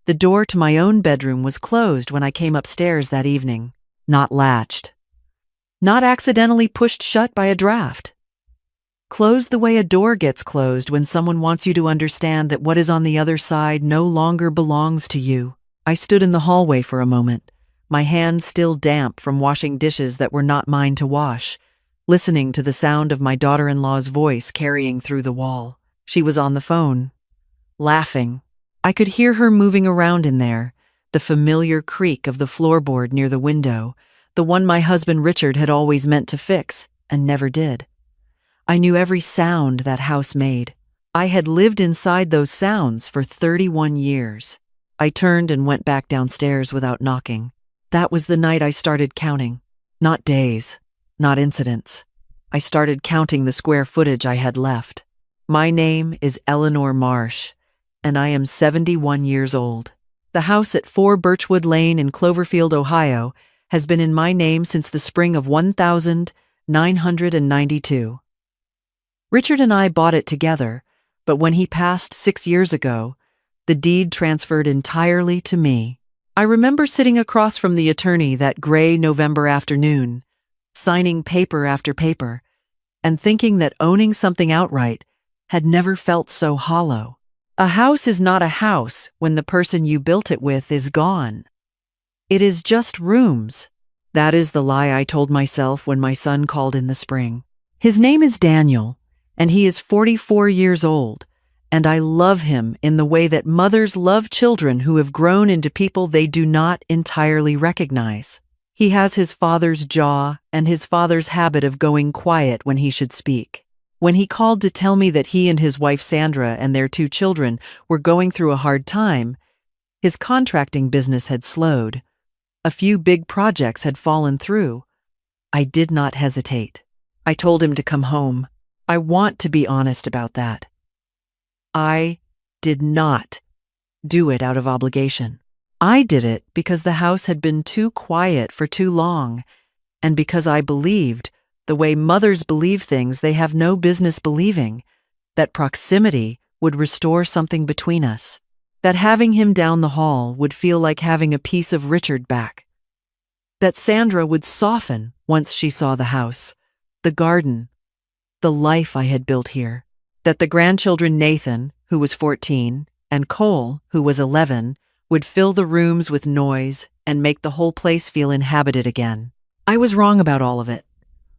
The door to my own bedroom was closed when I came upstairs that evening, not latched. Not accidentally pushed shut by a draft. Closed the way a door gets closed when someone wants you to understand that what is on the other side no longer belongs to you. I stood in the hallway for a moment, my hands still damp from washing dishes that were not mine to wash, listening to the sound of my daughter-in-law's voice carrying through the wall. She was on the phone, laughing. I could hear her moving around in there, the familiar creak of the floorboard near the window, the one my husband Richard had always meant to fix and never did. I knew every sound that house made. I had lived inside those sounds for 31 years. I turned and went back downstairs without knocking. That was the night I started counting. Not days, not incidents. I started counting the square footage I had left. My name is Eleanor Marsh, and I am 71 years old. The house at 4 Birchwood Lane in Cloverfield, Ohio, has been in my name since the spring of 1992. Richard and I bought it together, but when he passed 6 years ago, the deed transferred entirely to me. I remember sitting across from the attorney that gray November afternoon, signing paper after paper, and thinking that owning something outright had never felt so hollow. A house is not a house when the person you built it with is gone. It is just rooms. That is the lie I told myself when my son called in the spring. His name is Daniel, and he is 44 years old, and I love him in the way that mothers love children who have grown into people they do not entirely recognize. He has his father's jaw and his father's habit of going quiet when he should speak. When he called to tell me that he and his wife Sandra and their 2 children were going through a hard time, his contracting business had slowed. A few big projects had fallen through. I did not hesitate. I told him to come home. I want to be honest about that. I did not do it out of obligation. I did it because the house had been too quiet for too long, and because I believed, the way mothers believe things they have no business believing, that proximity would restore something between us, that having him down the hall would feel like having a piece of Richard back, that Sandra would soften once she saw the house, the garden, the life I had built here, that the grandchildren Nathan, who was 14, and Cole, who was 11, would fill the rooms with noise and make the whole place feel inhabited again. I was wrong about all of it,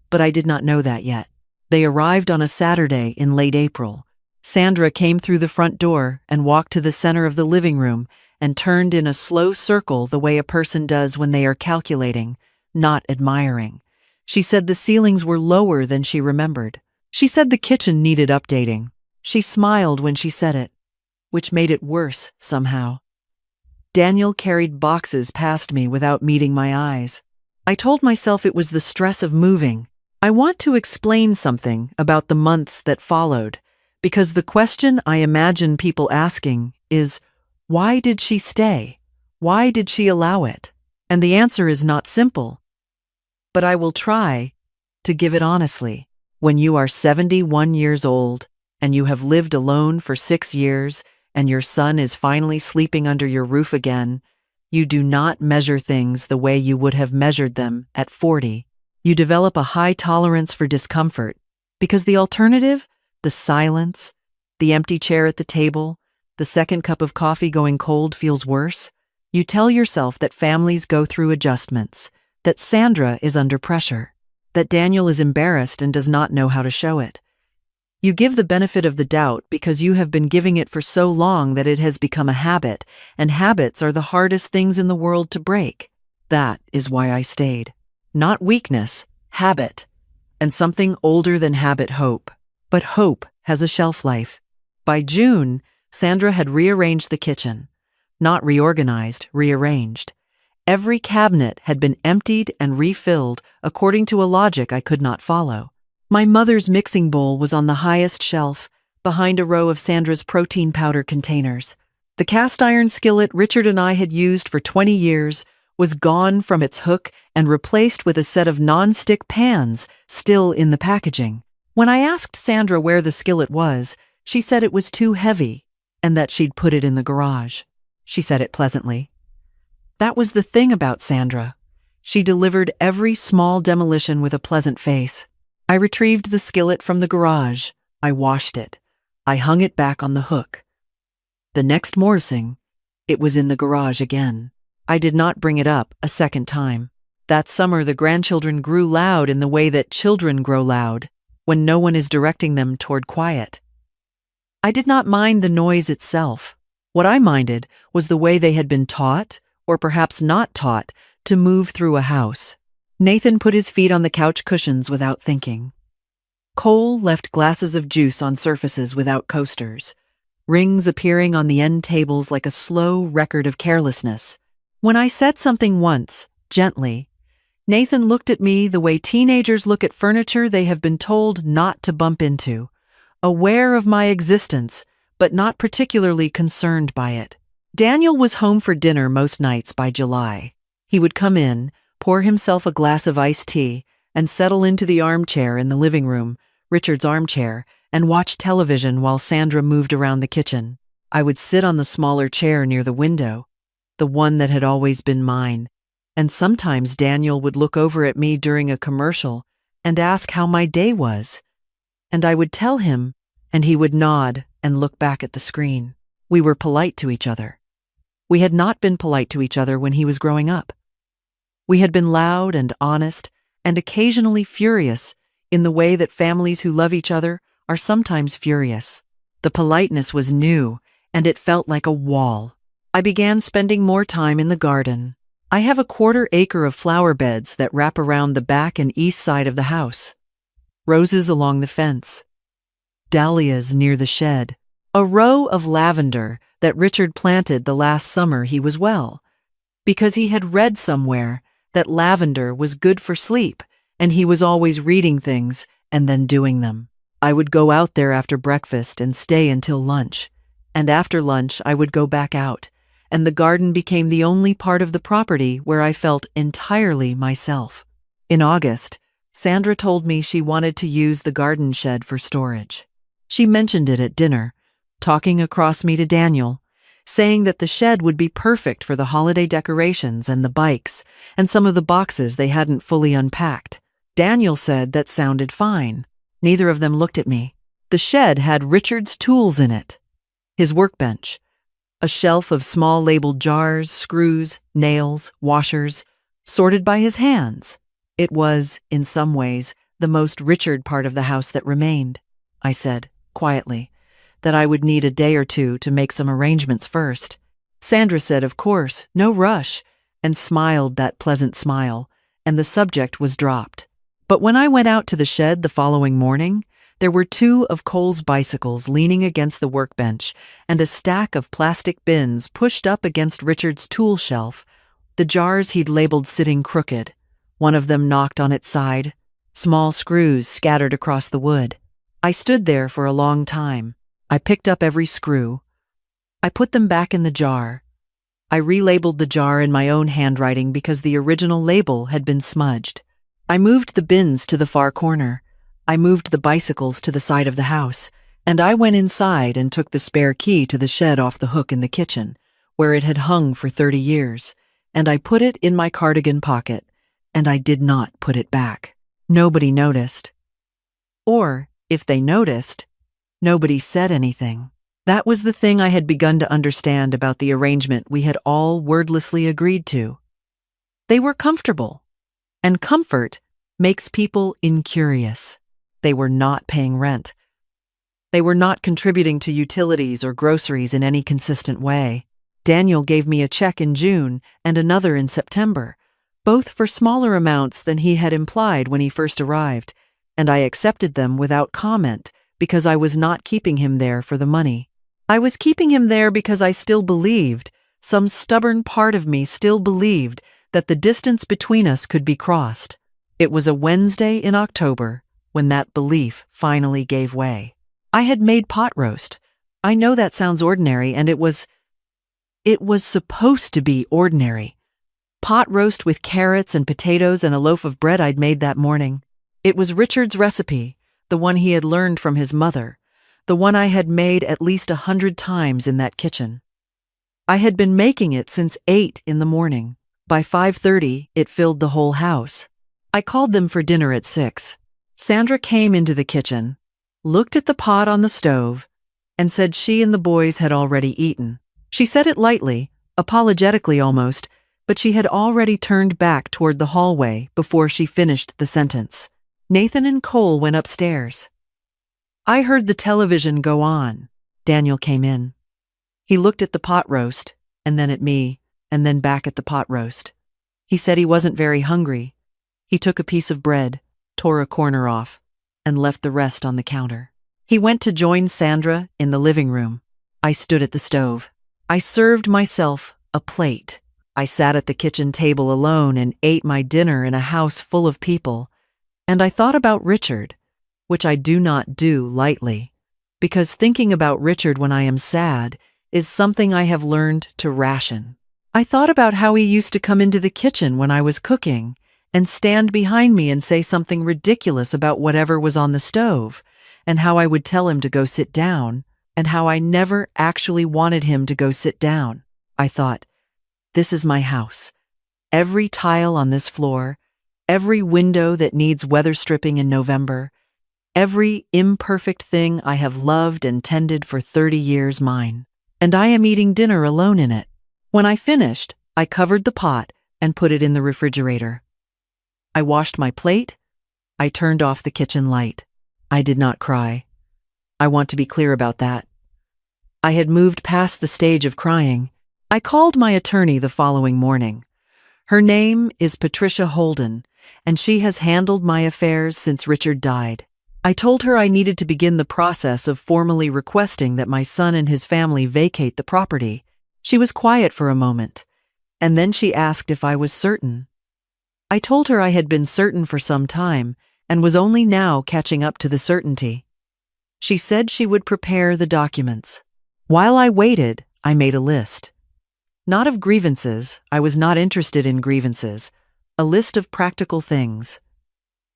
but I did not know that yet. They arrived on a Saturday in late April. Sandra came through the front door and walked to the center of the living room and turned in a slow circle the way a person does when they are calculating, not admiring. She said the ceilings were lower than she remembered. She said the kitchen needed updating. She smiled when she said it, which made it worse somehow. Daniel carried boxes past me without meeting my eyes. I told myself it was the stress of moving. I want to explain something about the months that followed, because the question I imagine people asking is, why did she stay? Why did she allow it? And the answer is not simple. But I will try to give it honestly. When you are 71 years old and you have lived alone for 6 years and your son is finally sleeping under your roof again, you do not measure things the way you would have measured them at 40. You develop a high tolerance for discomfort because the alternative, the silence, the empty chair at the table, the second cup of coffee going cold feels worse. You tell yourself that families go through adjustments, that Sandra is under pressure, that Daniel is embarrassed and does not know how to show it. You give the benefit of the doubt because you have been giving it for so long that it has become a habit, and habits are the hardest things in the world to break. That is why I stayed. Not weakness, habit, and something older than habit, hope. But hope has a shelf life. By June, Sandra had rearranged the kitchen. Not reorganized, rearranged. Every cabinet had been emptied and refilled according to a logic I could not follow. My mother's mixing bowl was on the highest shelf, behind a row of Sandra's protein powder containers. The cast iron skillet Richard and I had used for 20 years was gone from its hook and replaced with a set of non-stick pans still in the packaging. When I asked Sandra where the skillet was, she said it was too heavy and that she'd put it in the garage. she said it pleasantly. That was the thing about Sandra. She delivered every small demolition with a pleasant face. I retrieved the skillet from the garage. I washed it. I hung it back on the hook. The next morning, it was in the garage again. I did not bring it up a second time. That summer, the grandchildren grew loud in the way that children grow loud, when no one is directing them toward quiet. I did not mind the noise itself. What I minded was the way they had been taught, or perhaps not taught, to move through a house. Nathan put his feet on the couch cushions without thinking. Cole left glasses of juice on surfaces without coasters, rings appearing on the end tables like a slow record of carelessness. When I said something once, gently, Nathan looked at me the way teenagers look at furniture they have been told not to bump into, aware of my existence, but not particularly concerned by it. Daniel was home for dinner most nights by July. He would come in, pour himself a glass of iced tea, and settle into the armchair in the living room, Richard's armchair, and watch television while Sandra moved around the kitchen. I would sit on the smaller chair near the window, the one that had always been mine, and sometimes Daniel would look over at me during a commercial and ask how my day was. And I would tell him, and he would nod and look back at the screen. We were polite to each other. We had not been polite to each other when he was growing up. We had been loud and honest and occasionally furious in the way that families who love each other are sometimes furious. The politeness was new, and it felt like a wall. I began spending more time in the garden. I have a 1/4 acre of flower beds that wrap around the back and east side of the house. Roses along the fence. Dahlias near the shed. A row of lavender that Richard planted the last summer he was well, because he had read somewhere that lavender was good for sleep, and he was always reading things and then doing them. I would go out there after breakfast and stay until lunch, and after lunch I would go back out, and the garden became the only part of the property where I felt entirely myself. In August, Sandra told me she wanted to use the garden shed for storage. She mentioned it at dinner, talking across me to Daniel, saying that the shed would be perfect for the holiday decorations and the bikes and some of the boxes they hadn't fully unpacked. Daniel said that sounded fine. Neither of them looked at me. The shed had Richard's tools in it. His workbench, a shelf of small labeled jars, screws, nails, washers, sorted by his hands. It was, in some ways, the most Richard part of the house that remained. I said, quietly, that I would need a day or two to make some arrangements first. Sandra said, of course, no rush, and smiled that pleasant smile, and the subject was dropped. But when I went out to the shed the following morning, there were 2 of Cole's bicycles leaning against the workbench and a stack of plastic bins pushed up against Richard's tool shelf, the jars he'd labeled sitting crooked. One of them knocked on its side, small screws scattered across the wood. I stood there for a long time. I picked up every screw. I put them back in the jar. I relabeled the jar in my own handwriting because the original label had been smudged. I moved the bins to the far corner. I moved the bicycles to the side of the house, and I went inside and took the spare key to the shed off the hook in the kitchen, where it had hung for 30 years, and I put it in my cardigan pocket, and I did not put it back. Nobody noticed. Or, if they noticed, nobody said anything. That was the thing I had begun to understand about the arrangement we had all wordlessly agreed to. They were comfortable, and comfort makes people incurious. They were not paying rent. They were not contributing to utilities or groceries in any consistent way. Daniel gave me a check in June and another in September, both for smaller amounts than he had implied when he first arrived, and I accepted them without comment because I was not keeping him there for the money. I was keeping him there because I still believed, some stubborn part of me still believed, that the distance between us could be crossed. It was a Wednesday in October when that belief finally gave way. I had made pot roast. I know that sounds ordinary, and it was supposed to be ordinary. Pot roast with carrots and potatoes and a loaf of bread I'd made that morning. It was Richard's recipe, the one he had learned from his mother, the one I had made at least 100 times in that kitchen. I had been making it since 8 in the morning. By 5:30, it filled the whole house. I called them for dinner at 6. Sandra came into the kitchen, looked at the pot on the stove, and said she and the boys had already eaten. She said it lightly, apologetically almost, but she had already turned back toward the hallway before she finished the sentence. Nathan and Cole went upstairs. I heard the television go on. Daniel came in. He looked at the pot roast, and then at me, and then back at the pot roast. He said he wasn't very hungry. He took a piece of bread, tore a corner off, and left the rest on the counter. He went to join Sandra in the living room. I stood at the stove. I served myself a plate. I sat at the kitchen table alone and ate my dinner in a house full of people. And I thought about Richard, which I do not do lightly, because thinking about Richard when I am sad is something I have learned to ration. I thought about how he used to come into the kitchen when I was cooking and stand behind me and say something ridiculous about whatever was on the stove, and how I would tell him to go sit down, and how I never actually wanted him to go sit down. I thought, this is my house. Every tile on this floor, every window that needs weather stripping in November, every imperfect thing I have loved and tended for 30 years mine. And I am eating dinner alone in it. When I finished, I covered the pot and put it in the refrigerator. I washed my plate. I turned off the kitchen light. I did not cry. I want to be clear about that. I had moved past the stage of crying. I called my attorney the following morning. Her name is Patricia Holden, and she has handled my affairs since Richard died. I told her I needed to begin the process of formally requesting that my son and his family vacate the property. She was quiet for a moment, and then she asked if I was certain. I told her I had been certain for some time and was only now catching up to the certainty. She said she would prepare the documents. While I waited, I made a list. Not of grievances, I was not interested in grievances, a list of practical things.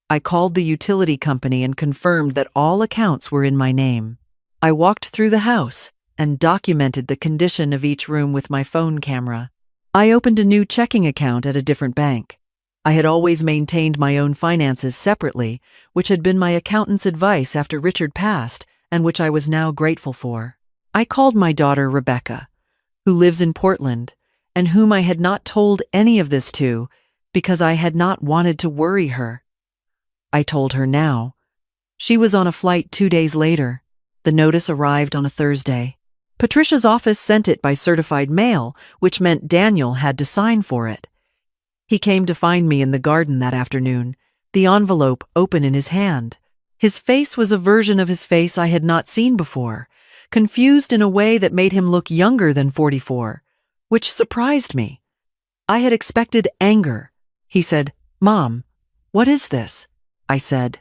I called the utility company and confirmed that all accounts were in my name. I walked through the house and documented the condition of each room with my phone camera. I opened a new checking account at a different bank. I had always maintained my own finances separately, which had been my accountant's advice after Richard passed and which I was now grateful for. I called my daughter Rebecca, who lives in Portland, and whom I had not told any of this to because I had not wanted to worry her. I told her now. She was on a flight 2 days later. The notice arrived on a Thursday. Patricia's office sent it by certified mail, which meant Daniel had to sign for it. He came to find me in the garden that afternoon, the envelope open in his hand. His face was a version of his face I had not seen before, confused in a way that made him look younger than 44, which surprised me. I had expected anger. He said, "Mom, what is this?" I said,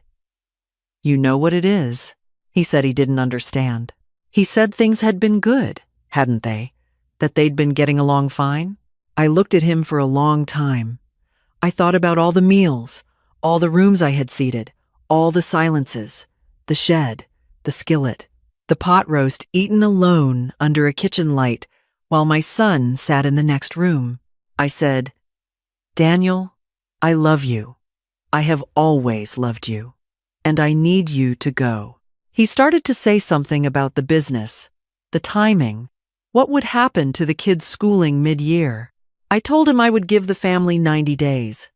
"You know what it is." He said he didn't understand. He said things had been good, hadn't they? That they'd been getting along fine? I looked at him for a long time. I thought about all the meals, all the rooms I had seated, all the silences, the shed, the skillet, the pot roast eaten alone under a kitchen light while my son sat in the next room. I said, "Daniel, I love you. I have always loved you, and I need you to go." He started to say something about the business, the timing, what would happen to the kids' schooling mid-year. I told him I would give the family 90 days.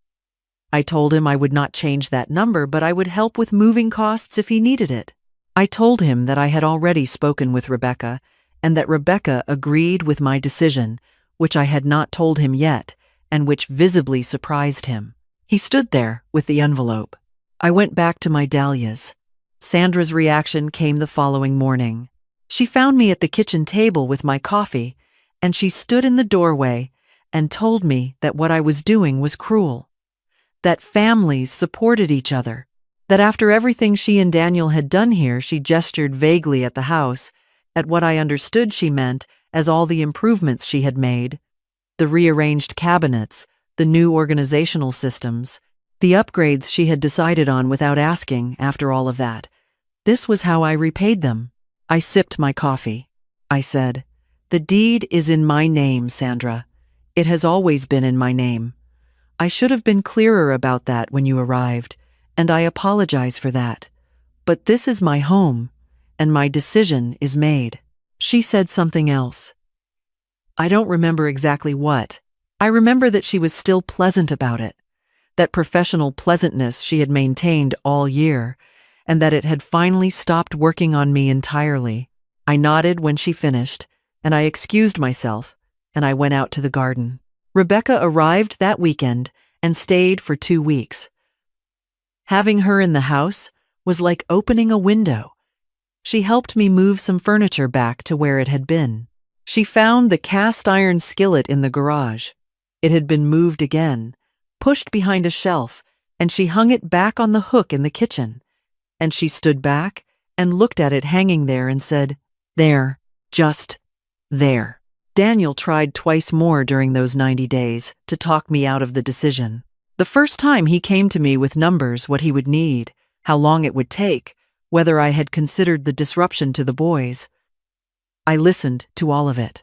I told him I would not change that number, but I would help with moving costs if he needed it. I told him that I had already spoken with Rebecca, and that Rebecca agreed with my decision, which I had not told him yet, and which visibly surprised him. He stood there with the envelope. I went back to my dahlias. Sandra's reaction came the following morning. She found me at the kitchen table with my coffee, and she stood in the doorway and told me that what I was doing was cruel, that families supported each other, that after everything she and Daniel had done here, she gestured vaguely at the house, at what I understood she meant as all the improvements she had made, the rearranged cabinets, the new organizational systems, the upgrades she had decided on without asking after all of that. This was how I repaid them. I sipped my coffee. I said, The deed is in my name, Sandra. It has always been in my name. I should have been clearer about that when you arrived, and I apologize for that. But this is my home, and my decision is made." She said something else. I don't remember exactly what. I remember that she was still pleasant about it, that professional pleasantness she had maintained all year, and that it had finally stopped working on me entirely. I nodded when she finished, and I excused myself, and I went out to the garden. Rebecca arrived that weekend and stayed for 2 weeks. Having her in the house was like opening a window. She helped me move some furniture back to where it had been. She found the cast iron skillet in the garage. It had been moved again, pushed behind a shelf, and she hung it back on the hook in the kitchen. And she stood back and looked at it hanging there and said, "There, just there." Daniel tried twice more during those 90 days to talk me out of the decision. The first time he came to me with numbers, what he would need, how long it would take, whether I had considered the disruption to the boys. I listened to all of it.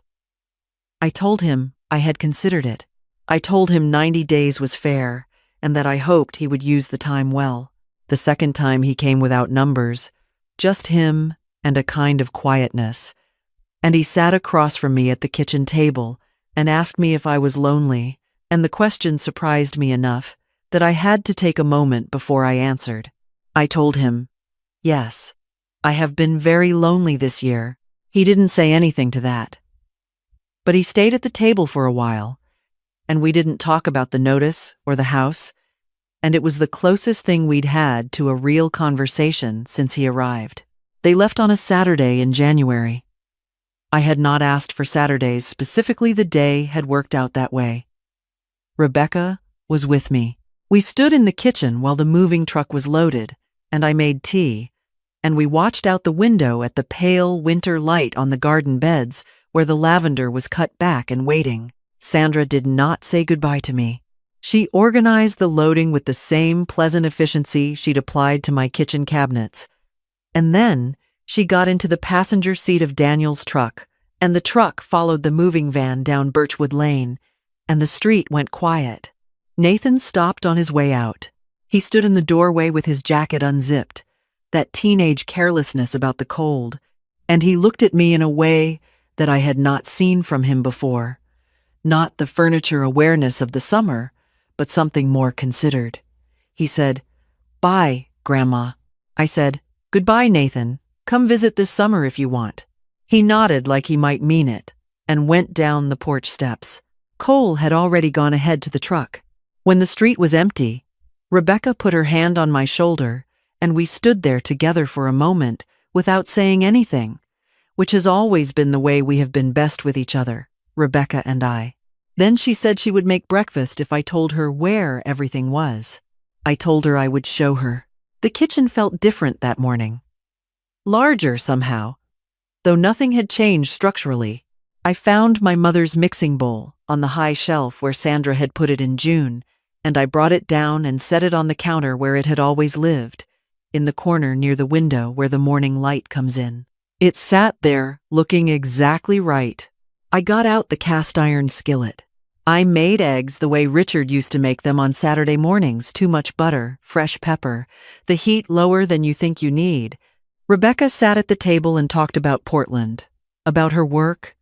I told him I had considered it. I told him 90 days was fair, and that I hoped he would use the time well. The second time he came without numbers, just him and a kind of quietness. And he sat across from me at the kitchen table and asked me if I was lonely, and the question surprised me enough that I had to take a moment before I answered. I told him, "Yes, I have been very lonely this year." He didn't say anything to that. But he stayed at the table for a while, and we didn't talk about the notice or the house, and it was the closest thing we'd had to a real conversation since he arrived. They left on a Saturday in January. I had not asked for Saturdays, specifically the day had worked out that way. Rebecca was with me. We stood in the kitchen while the moving truck was loaded, and I made tea, and we watched out the window at the pale winter light on the garden beds where the lavender was cut back and waiting. Sandra did not say goodbye to me. She organized the loading with the same pleasant efficiency she'd applied to my kitchen cabinets. And then she got into the passenger seat of Daniel's truck, and the truck followed the moving van down Birchwood Lane, and the street went quiet. Nathan stopped on his way out. He stood in the doorway with his jacket unzipped, that teenage carelessness about the cold, and he looked at me in a way that I had not seen from him before. Not the furniture awareness of the summer, but something more considered. He said, "Bye, Grandma." I said, "Goodbye, Nathan. Come visit this summer if you want." He nodded like he might mean it, and went down the porch steps. Cole had already gone ahead to the truck. When the street was empty, Rebecca put her hand on my shoulder, and we stood there together for a moment without saying anything, which has always been the way we have been best with each other, Rebecca and I. Then she said she would make breakfast if I told her where everything was. I told her I would show her. The kitchen felt different that morning. Larger somehow, though nothing had changed structurally. I found my mother's mixing bowl on the high shelf where Sandra had put it in June, and I brought it down and set it on the counter where it had always lived, in the corner near the window where the morning light comes in. It sat there, looking exactly right. I got out the cast iron skillet. I made eggs the way Richard used to make them on Saturday mornings, too much butter, fresh pepper, the heat lower than you think you need. Rebecca sat at the table and talked about Portland, about her work,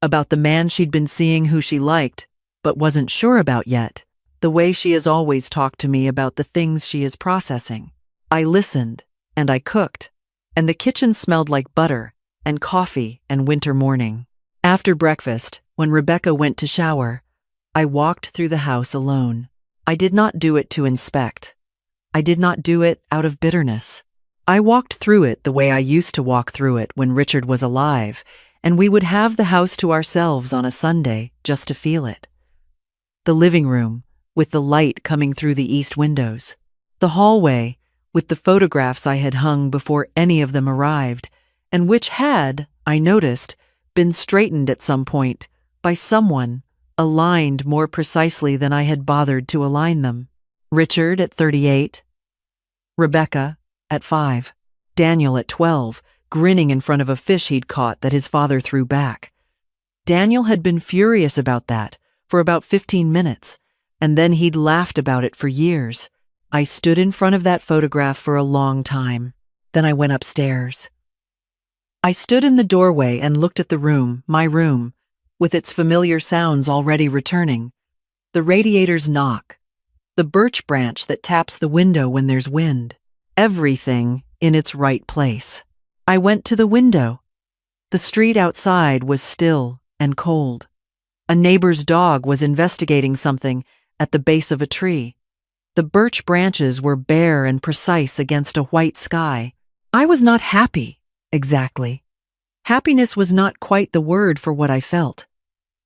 about the man she'd been seeing who she liked, but wasn't sure about yet, the way she has always talked to me about the things she is processing. I listened, and I cooked, and the kitchen smelled like butter and coffee and winter morning. After breakfast, when Rebecca went to shower, I walked through the house alone. I did not do it to inspect. I did not do it out of bitterness. I walked through it the way I used to walk through it when Richard was alive, and we would have the house to ourselves on a Sunday just to feel it. The living room, with the light coming through the east windows. The hallway, with the photographs I had hung before any of them arrived, and which had, I noticed, been straightened at some point by someone, aligned more precisely than I had bothered to align them. Richard at 38, Rebecca at 5, Daniel at 12, grinning in front of a fish he'd caught that his father threw back. Daniel had been furious about that for about 15 minutes, and then he'd laughed about it for years. I stood in front of that photograph for a long time. Then I went upstairs. I stood in the doorway and looked at the room, my room, with its familiar sounds already returning. The radiator's knock, the birch branch that taps the window when there's wind, everything in its right place. I went to the window. The street outside was still and cold. A neighbor's dog was investigating something at the base of a tree. The birch branches were bare and precise against a white sky. I was not happy, exactly. Happiness was not quite the word for what I felt.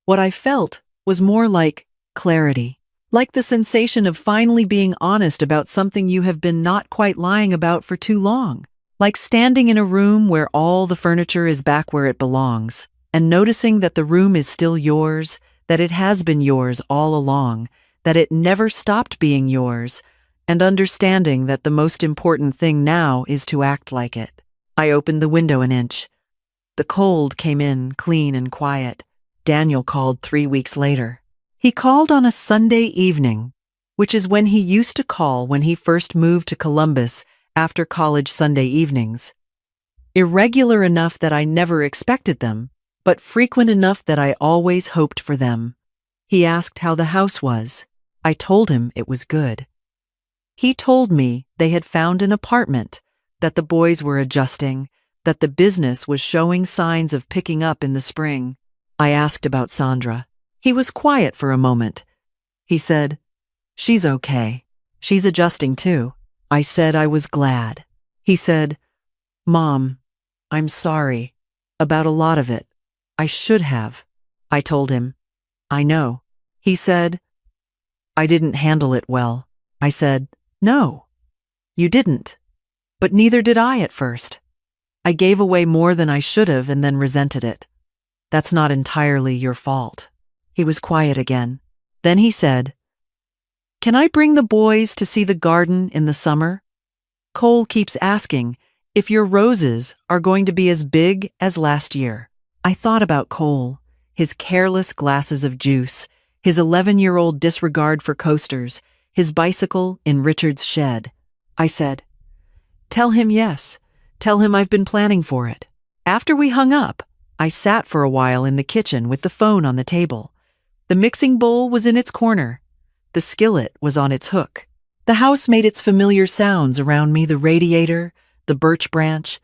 What I felt was more like clarity, like the sensation of finally being honest about something you have been not quite lying about for too long, like standing in a room where all the furniture is back where it belongs, and noticing that the room is still yours, that it has been yours all along, that it never stopped being yours, and understanding that the most important thing now is to act like it. I opened the window an inch. The cold came in, clean and quiet. Daniel called 3 weeks later. He called on a Sunday evening, which is when he used to call when he first moved to Columbus after college Sunday evenings. Irregular enough that I never expected them, but frequent enough that I always hoped for them. He asked how the house was. I told him it was good. He told me they had found an apartment, that the boys were adjusting, that the business was showing signs of picking up in the spring. I asked about Sandra. He was quiet for a moment. He said, "She's okay. She's adjusting too." I said I was glad. He said, "Mom, I'm sorry about a lot of it. I should have." I told him, "I know." He said, "I didn't handle it well." I said, "No, you didn't. But neither did I at first. I gave away more than I should have and then resented it. That's not entirely your fault." He was quiet again. Then he said, "Can I bring the boys to see the garden in the summer? Cole keeps asking if your roses are going to be as big as last year." I thought about Cole, his careless glasses of juice, his 11-year-old disregard for coasters, his bicycle in Richard's shed. I said, "Tell him yes. Tell him I've been planning for it." After we hung up, I sat for a while in the kitchen with the phone on the table. The mixing bowl was in its corner. The skillet was on its hook. The house made its familiar sounds around me, the radiator, the birch branch,